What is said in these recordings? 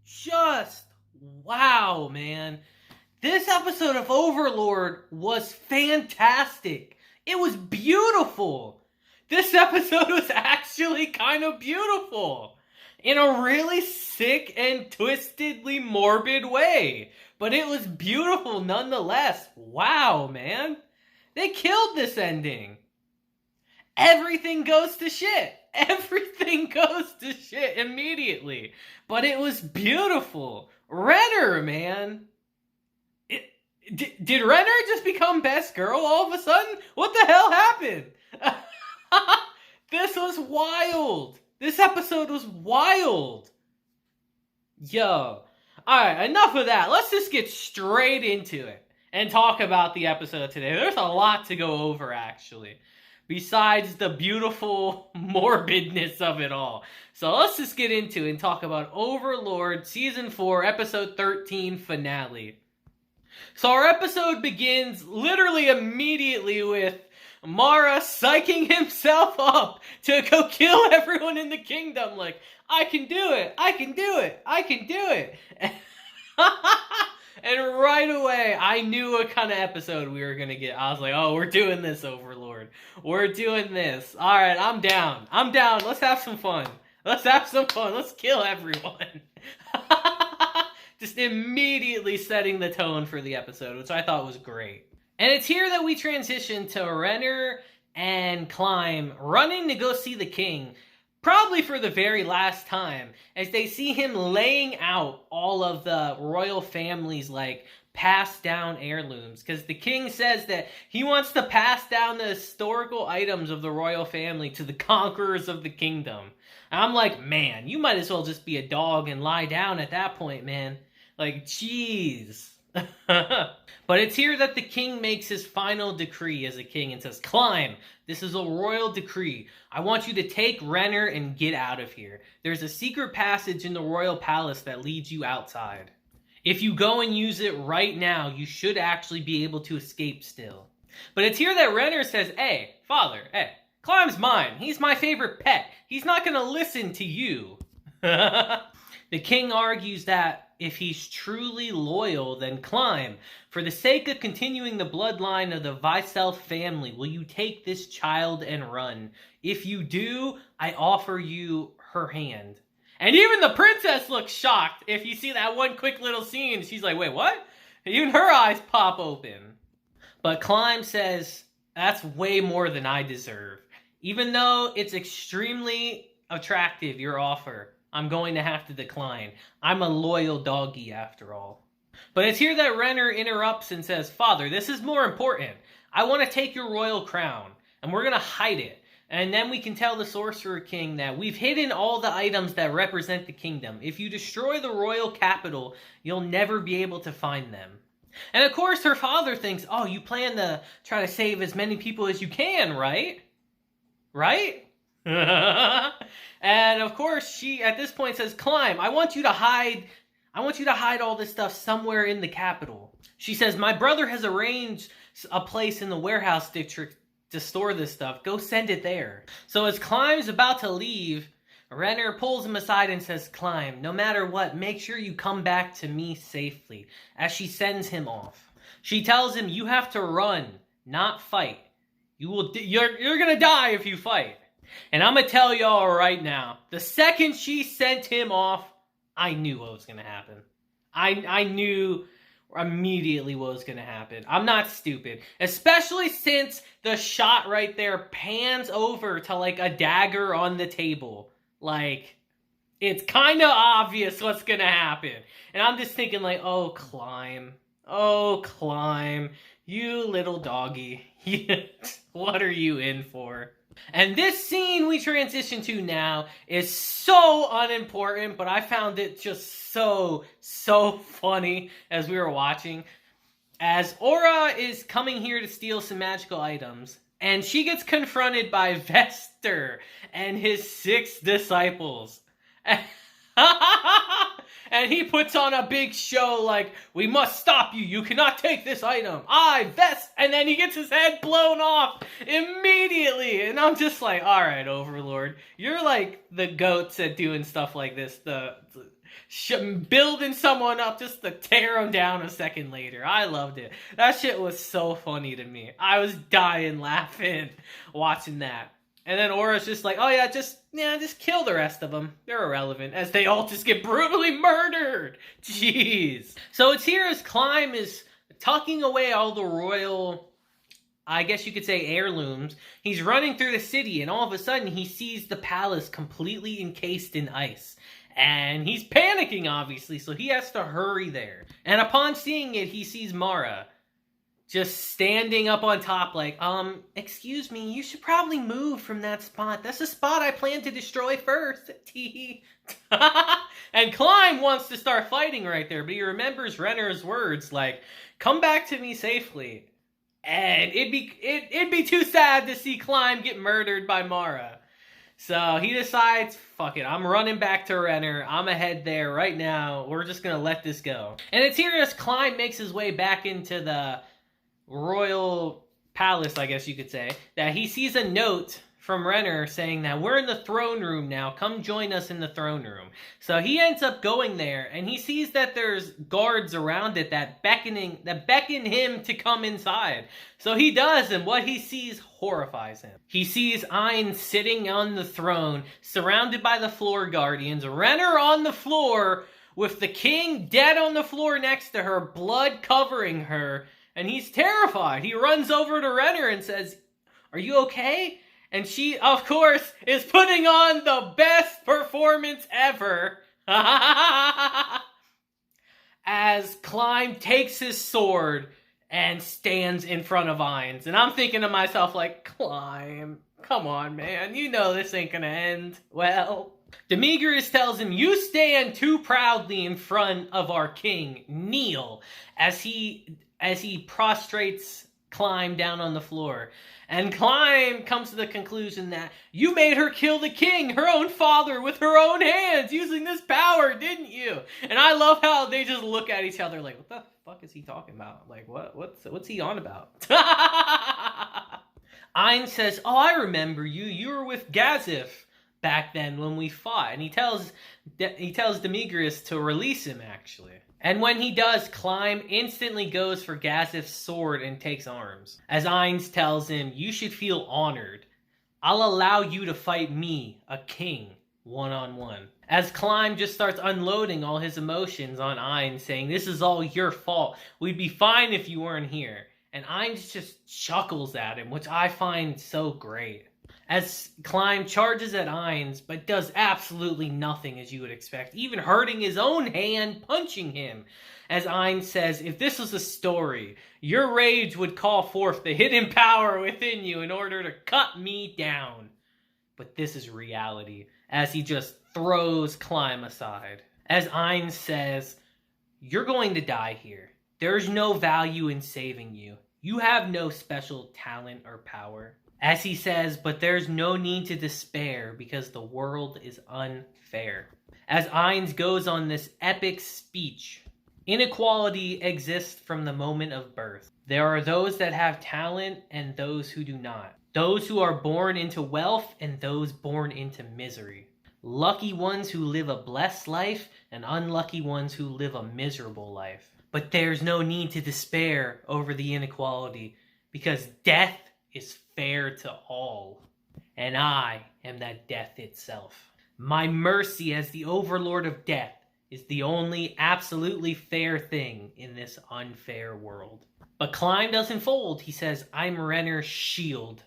just wow, man. This episode of Overlord was fantastic. It was beautiful. This episode was actually kind of beautiful. In a really sick and twistedly morbid way. But it was beautiful nonetheless. Wow, man. They killed this ending. Everything goes to shit. Everything goes to shit immediately. But it was beautiful. Renner, man. Did Renner just become best girl all of a sudden? What the hell happened? This was wild. This episode was wild. Yo. Alright, enough of that. Let's just get straight into it and talk about the episode today. There's a lot to go over, actually, besides the beautiful morbidness of it all. So let's just get into it and talk about Overlord Season 4, Episode 13 finale. So our episode begins literally immediately with Mara psyching himself up to go kill everyone in the kingdom. Like, I can do it, I can do it, I can do it. And right away, I knew what kind of episode we were going to get. I was like, oh, we're doing this, Overlord. We're doing this. All right, I'm down. I'm down. Let's have some fun. Let's have some fun. Let's kill everyone. Just immediately setting the tone for the episode, which I thought was great. And it's here that we transition to Renner and Climb running to go see the king, probably for the very last time, as they see him laying out all of the royal family's, like, passed down heirlooms. Because the king says that he wants to pass down the historical items of the royal family to the conquerors of the kingdom. And I'm like, man, you might as well just be a dog and lie down at that point, man. Like, jeez. But it's here that the king makes his final decree as a king and says, Climb, this is a royal decree. I want you to take Renner and get out of here. There's a secret passage in the royal palace that leads you outside. If you go and use it right now, you should actually be able to escape still. But it's here that Renner says, hey, father, hey, Climb's mine. He's my favorite pet. He's not going to listen to you. The king argues that if he's truly loyal, then Climb. For the sake of continuing the bloodline of the Weissel family, will you take this child and run? If you do, I offer you her hand. And even the princess looks shocked. If you see that one quick little scene, she's like, wait, what? Even her eyes pop open. But Climb says, that's way more than I deserve. Even though it's extremely attractive, your offer, I'm going to have to decline. I'm a loyal doggy after all. But it's here that Renner interrupts and says, Father, this is more important. I want to take your royal crown, and we're going to hide it. And then we can tell the Sorcerer King that we've hidden all the items that represent the kingdom. If you destroy the royal capital, you'll never be able to find them. And of course, her father thinks, oh, you plan to try to save as many people as you can, right? Right? And of course, she at this point says, Climb, I want you to hide all this stuff somewhere in the capital. She says, my brother has arranged a place in the warehouse district to store this stuff. Go send it there. So as Climb's about to leave, Renner pulls him aside and says, Climb, no matter what, make sure you come back to me safely, as she sends him off. She tells him, you have to run, not fight. You're gonna die if you fight. And I'm going to tell y'all right now, the second she sent him off, I knew what was going to happen. I knew immediately what was going to happen. I'm not stupid. Especially since the shot right there pans over to, like, a dagger on the table. Like, it's kind of obvious what's going to happen. And I'm just thinking, like, oh, Climb. Oh, Climb. You little doggy. What are you in for? And this scene we transition to now is so unimportant, but I found it just so funny as we were watching. As Aura is coming here to steal some magical items, and she gets confronted by Vester and his 6 disciples. And he puts on a big show like, we must stop you. You cannot take this item. Vest. And then he gets his head blown off immediately. And I'm just like, all right, Overlord. You're like the goats at doing stuff like this. building someone up just to tear him down a second later. I loved it. That shit was so funny to me. I was dying laughing watching that. And then Aura's just like, oh yeah, just kill the rest of them. They're irrelevant, as they all just get brutally murdered. Jeez. So it's here as Climb is tucking away all the royal, I guess you could say, heirlooms. He's running through the city, and all of a sudden he sees the palace completely encased in ice. And he's panicking, obviously, so he has to hurry there. And upon seeing it, he sees Mara just standing up on top like, excuse me, you should probably move from that spot. That's the spot I plan to destroy first. And Climb wants to start fighting right there, but he remembers Renner's words like, come back to me safely. And it'd be too sad to see Climb get murdered by Mara. So he decides, fuck it, I'm running back to Renner. I'm ahead there right now. We're just going to let this go. And it's here as Climb makes his way back into the royal palace, I guess you could say, that he sees a note from Renner saying that we're in the throne room now. Come join us in the throne room. So he ends up going there, and he sees that there's guards around it that beckon him to come inside. So he does, and what he sees horrifies him. He sees Ainz sitting on the throne, surrounded by the floor guardians, Renner on the floor, with the king dead on the floor next to her, blood covering her, and he's terrified. He runs over to Renner and says, "Are you okay?" And she, of course, is putting on the best performance ever. As Climb takes his sword and stands in front of Ainz. And I'm thinking to myself, like, Climb, come on, man. You know this ain't gonna end well. Demetrius tells him, you stand too proudly in front of our king. Kneel. As he prostrates Climb down on the floor. And Climb comes to the conclusion that you made her kill the king, her own father, with her own hands, using this power, didn't you? And I love how they just look at each other like, what the fuck is he talking about? Like, what's he on about? Ainz says, oh, I remember you. You were with Gazif back then when we fought. And he tells Demetrius to release him, actually. And when he does, Climb instantly goes for Gazif's sword and takes arms. As Ainz tells him, you should feel honored. I'll allow you to fight me, a king, one-on-one. As Climb just starts unloading all his emotions on Ainz, saying, this is all your fault. We'd be fine if you weren't here. And Ainz just chuckles at him, which I find so great. As Climb charges at Ainz, but does absolutely nothing as you would expect, even hurting his own hand, punching him. As Ainz says, if this was a story, your rage would call forth the hidden power within you in order to cut me down. But this is reality, as he just throws Climb aside. As Ainz says, you're going to die here. There's no value in saving you. You have no special talent or power. As he says, but there's no need to despair because the world is unfair. As Ainz goes on this epic speech, inequality exists from the moment of birth. There are those that have talent and those who do not. Those who are born into wealth and those born into misery. Lucky ones who live a blessed life and unlucky ones who live a miserable life. But there's no need to despair over the inequality because death is fair to all, and I am that death itself. My mercy as the overlord of death is the only absolutely fair thing in this unfair world. But Climb doesn't fold. He says, I'm Renner's shield,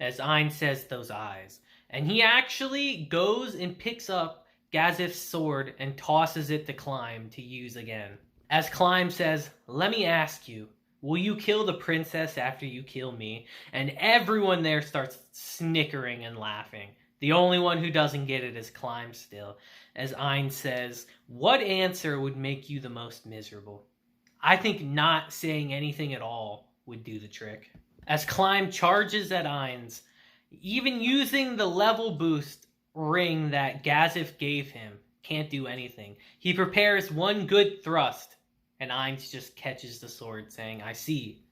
as Ainz says those eyes. And he actually goes and picks up Gazif's sword and tosses it to Climb to use again. As Climb says, let me ask you, will you kill the princess after you kill me? And everyone there starts snickering and laughing. The only one who doesn't get it is Climb still. As Ainz says, what answer would make you the most miserable? I think not saying anything at all would do the trick. As Climb charges at Ainz, even using the level boost ring that Gazif gave him can't do anything. He prepares one good thrust, and Ainz just catches the sword, saying, I see.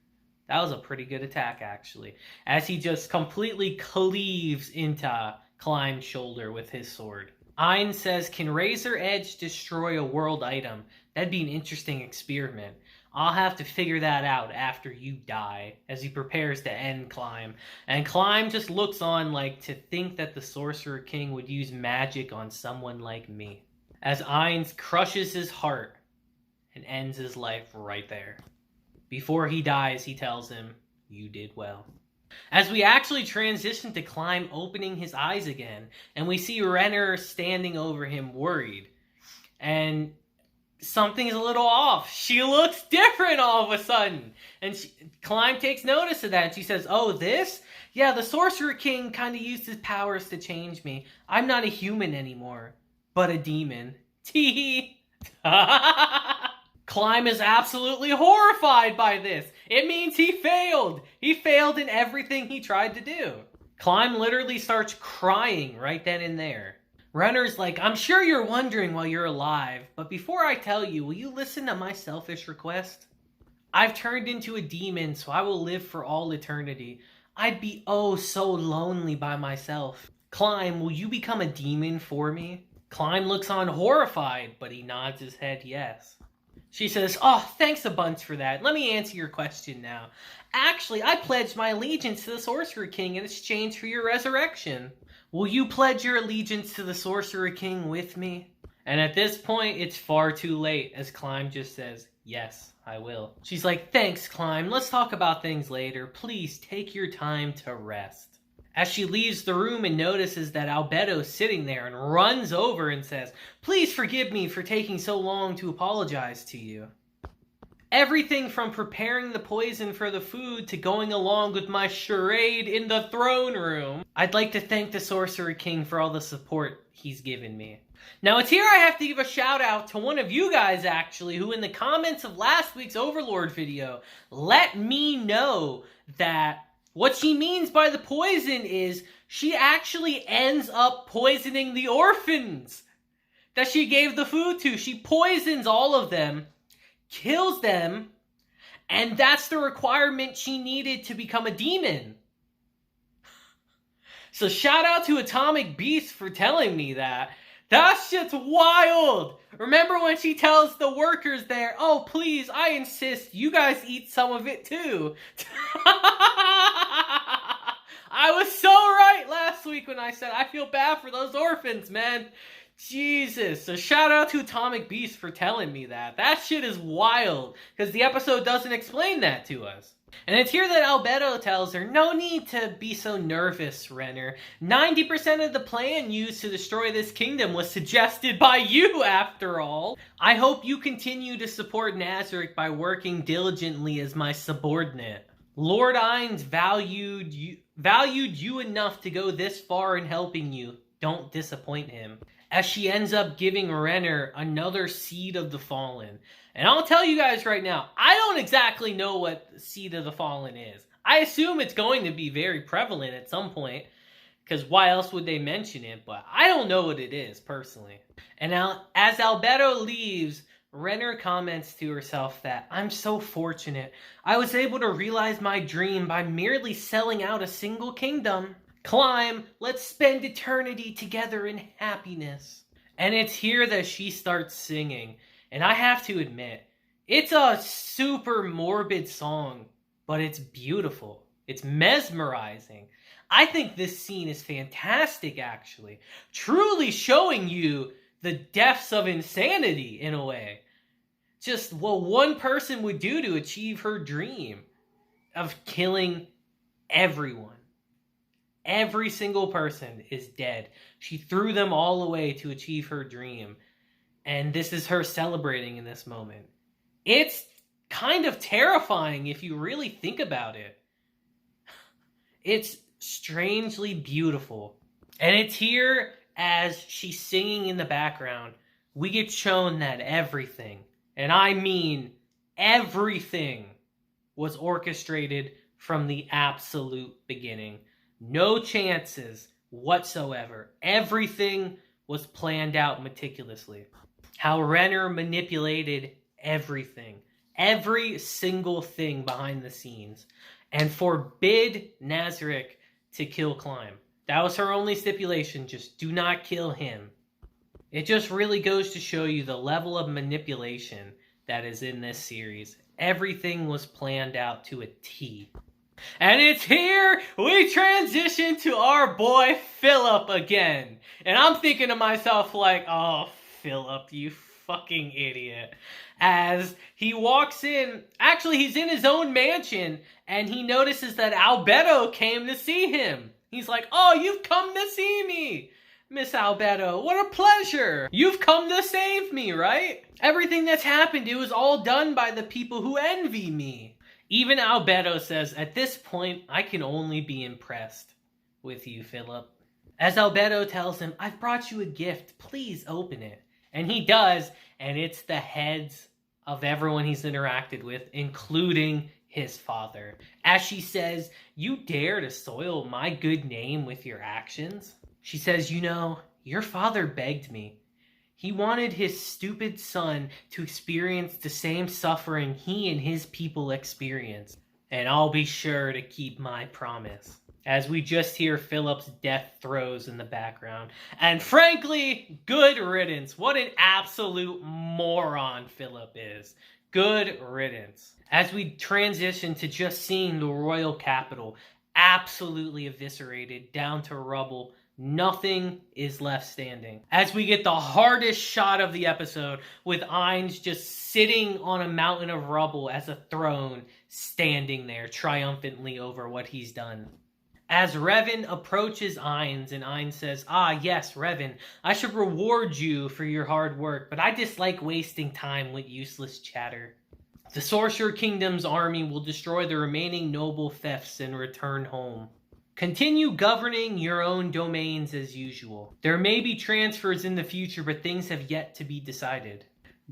That was a pretty good attack, actually. As he just completely cleaves into Climb's shoulder with his sword. Ainz says, can Razor Edge destroy a world item? That'd be an interesting experiment. I'll have to figure that out after you die, as he prepares to end Climb. And Climb just looks on like, to think that the Sorcerer King would use magic on someone like me. As Ainz crushes his heart and ends his life right there. Before he dies, he tells him, you did well. As we actually transition to Climb opening his eyes again, and we see Renner standing over him worried. And something's a little off. She looks different all of a sudden. And Climb takes notice of that, and she says, oh, this? Yeah, the Sorcerer King kind of used his powers to change me. I'm not a human anymore, but a demon. Tee. Climb is absolutely horrified by this. It means he failed. He failed in everything he tried to do. Climb literally starts crying right then and there. Renner's like, I'm sure you're wondering why you're alive, but before I tell you, will you listen to my selfish request? I've turned into a demon, so I will live for all eternity. I'd be oh so lonely by myself. Climb, will you become a demon for me? Climb looks on horrified, but he nods his head yes. She says, oh, thanks a bunch for that. Let me answer your question now. Actually, I pledged my allegiance to the Sorcerer King in exchange for your resurrection. Will you pledge your allegiance to the Sorcerer King with me? And at this point, it's far too late, as Climb just says, yes, I will. She's like, thanks, Climb. Let's talk about things later. Please take your time to rest. As she leaves the room and notices that Albedo's sitting there and runs over and says, please forgive me for taking so long to apologize to you. Everything from preparing the poison for the food to going along with my charade in the throne room. I'd like to thank the Sorcerer King for all the support he's given me. Now it's here I have to give a shout out to one of you guys actually, who in the comments of last week's Overlord video let me know that what she means by the poison is she actually ends up poisoning the orphans that she gave the food to. She poisons all of them, kills them, and that's the requirement she needed to become a demon. So shout out to Atomic Beast for telling me that. That shit's wild! Remember when she tells the workers there, oh please, I insist, you guys eat some of it too. I was so right last week when I said I feel bad for those orphans, man. Jesus. So shout out to Atomic Beast for telling me that. That shit is wild, because the episode doesn't explain that to us. And it's here that Albedo tells her, no need to be so nervous, Renner. 90% of the plan used to destroy this kingdom was suggested by you, after all. I hope you continue to support Nazarick by working diligently as my subordinate. Lord Ainz valued you enough to go this far in helping you. Don't disappoint him. As she ends up giving Renner another Seed of the Fallen. And I'll tell you guys right now, I don't exactly know what Seed of the Fallen is. I assume it's going to be very prevalent at some point, because why else would they mention it? But I don't know what it is, personally. And now, as Albedo leaves, Renner comments to herself that, I'm so fortunate. I was able to realize my dream by merely selling out a single kingdom. Climb, let's spend eternity together in happiness. And it's here that she starts singing. And I have to admit, it's a super morbid song, but it's beautiful. It's mesmerizing. I think this scene is fantastic, actually. Truly showing you the depths of insanity, in a way. Just what one person would do to achieve her dream of killing everyone. Every single person is dead. She threw them all away to achieve her dream. And this is her celebrating in this moment. It's kind of terrifying if you really think about it. It's strangely beautiful. And it's here as she's singing in the background. We get shown that everything, and I mean everything, was orchestrated from the absolute beginning. No chances whatsoever. Everything was planned out meticulously. How Renner manipulated everything. Every single thing behind the scenes. And forbid Nazarick to kill Climb. That was her only stipulation. Just do not kill him. It just really goes to show you the level of manipulation that is in this series. Everything was planned out to a T. And it's here we transition to our boy Philip again. And I'm thinking to myself like, oh, Philip, you fucking idiot. As he walks in, actually he's in his own mansion, and he notices that Albedo came to see him. He's like, oh, you've come to see me, Miss Albedo. What a pleasure. You've come to save me, right? Everything that's happened, it was all done by the people who envy me. Even Albedo says, at this point, I can only be impressed with you, Philip. As Albedo tells him, I've brought you a gift. Please open it. And he does, and it's the heads of everyone he's interacted with, including his father. As she says, you dare to soil my good name with your actions? She says, you know, your father begged me. He wanted his stupid son to experience the same suffering he and his people experienced. And I'll be sure to keep my promise. As we just hear Philip's death throes in the background. And frankly, good riddance. What an absolute moron Philip is. Good riddance. As we transition to just seeing the royal capital absolutely eviscerated down to rubble, nothing is left standing. As we get the hardest shot of the episode with Ainz just sitting on a mountain of rubble as a throne, standing there triumphantly over what he's done. As Revan approaches Ainz, and Ainz says, ah, yes, Revan, I should reward you for your hard work, but I dislike wasting time with useless chatter. The Sorcerer Kingdom's army will destroy the remaining noble thefts and return home. Continue governing your own domains as usual. There may be transfers in the future, but things have yet to be decided.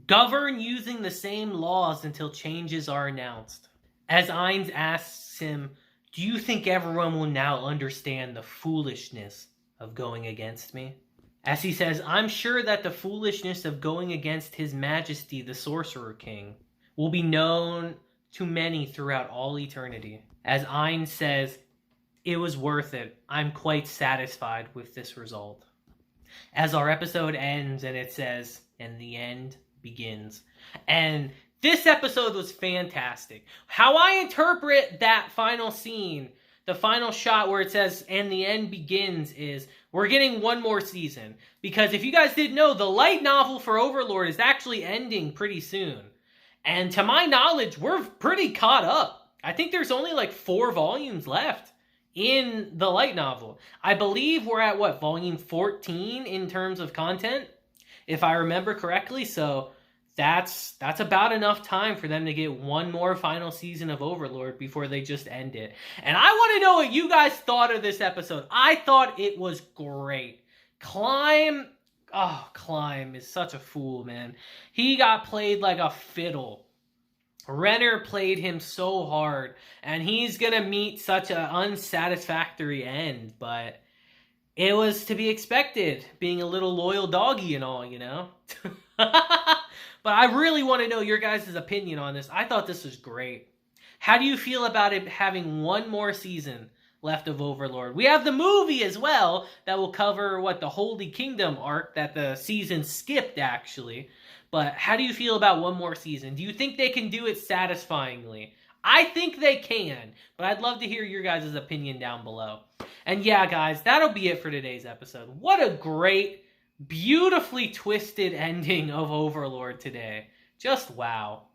Govern using the same laws until changes are announced. As Ainz asks him, do you think everyone will now understand the foolishness of going against me? As he says, I'm sure that the foolishness of going against His Majesty the Sorcerer King will be known to many throughout all eternity. As Ainz says, it was worth it. I'm quite satisfied with this result. As our episode ends and it says, and the end begins. And this episode was fantastic. How I interpret that final scene, the final shot where it says, and the end begins, is we're getting one more season. Because if you guys didn't know, the light novel for Overlord is actually ending pretty soon. And to my knowledge, we're pretty caught up. I think there's only like 4 volumes left in the light novel. I believe we're at, what, volume 14 in terms of content, if I remember correctly. So that's about enough time for them to get one more final season of Overlord before they just end it. And I want to know what you guys thought of this episode. I thought it was great. Climb is such a fool, man. He got played like a fiddle. Renner played him so hard, and he's gonna meet such an unsatisfactory end, but it was to be expected, being a little loyal doggy and all, you know? But I really want to know your guys' opinion on this. I thought this was great. How do you feel about it having one more season left of Overlord? We have the movie as well that will cover, the Holy Kingdom arc that the season skipped, actually. But how do you feel about one more season? Do you think they can do it satisfyingly? I think they can, but I'd love to hear your guys' opinion down below. And yeah, guys, that'll be it for today's episode. What a great, beautifully twisted ending of Overlord today. Just wow.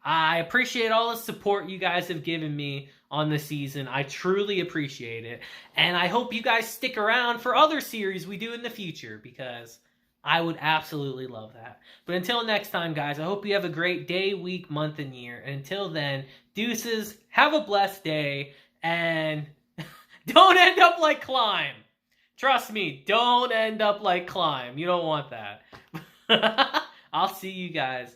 I appreciate all the support you guys have given me on the season. I truly appreciate it. And I hope you guys stick around for other series we do in the future, because I would absolutely love that. But until next time, guys, I hope you have a great day, week, month, and year. And until then, deuces, have a blessed day, and don't end up like Climb. Trust me, don't end up like Climb. You don't want that. I'll see you guys